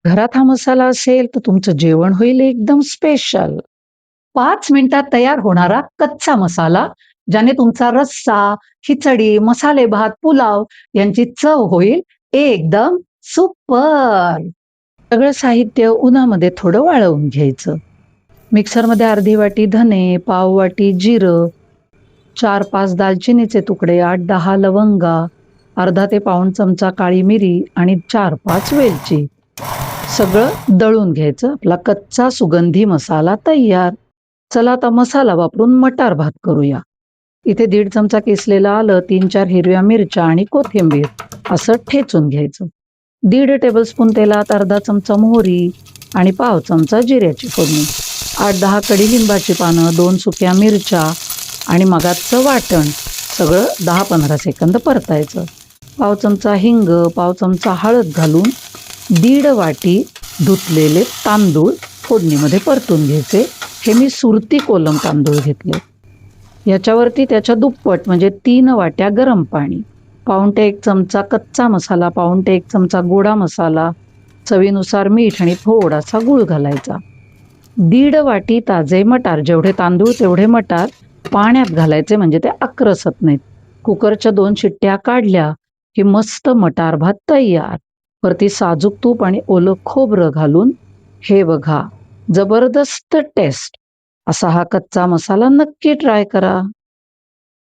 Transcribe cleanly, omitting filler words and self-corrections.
घरात हा मसाला असेल तर तुमचं जेवण होईल एकदम स्पेशल. 5 मिनिटात तयार होणारा कच्चा मसाला, ज्याने तुमचा रस्सा, खिचडी, मसाले भात, पुलाव यांची चव होईल एकदम सुपर. सगळं साहित्य उन्हामध्ये थोडं वाळवून घ्यायचं. मिक्सरमध्ये अर्धी वाटी धने, पाव वाटी जिरं, 4-5 दालचिनीचे तुकडे, 8-10 लवंगा, अर्धा ते पाऊण चमचा काळी मिरी आणि 4-5 वेलची. सगळं दळून घ्यायचं. आपला कच्चा सुगंधी मसाला तयार. चला आता मसाला वापरून मटार भात करूया. इथे 1.5 चमचा किसलेलं आलं, 3-4 हिरव्या मिरच्या आणि कोथिंबीर असं ठेचून घ्यायचं. 1.5 टेबलस्पून तेलात अर्धा चमचा मोहरी आणि पाव चमचा जिऱ्याची फोडणी. 8-10 कडीलिंबाची पानं, 2 सुक्या मिरच्या आणि मगाचं वाटण सगळं 10-15 सेकंद परतायचं. पाव चमचा हिंग, पाव चमचा हळद घालून 1.5 वाटी धुतलेले तांदूळ फोडणीमध्ये परतून घ्यायचे. हे मी सुरती कोलम तांदूळ घेतले. याच्यावरती त्याच्या दुप्पट म्हणजे 3 वाट्या गरम पाणी, 1 चमचा कच्चा मसाला, 1 चमचा गोडा मसाला, चवीनुसार मीठ आणि थोडासा गूळ घालायचा. 1.5 वाटी ताजे मटार, जेवढे तांदूळ तेवढे मटार पाण्यात घालायचे म्हणजे ते आक्रसत नाहीत. कुकरच्या 2 शिट्ट्या काढल्या की मस्त मटार भात तयार. वरती साजूक तूप आणि ओलं खोबरं घालून हे बघा, जबरदस्त टेस्ट. असा हा कच्चा मसाला नक्की ट्राय करा.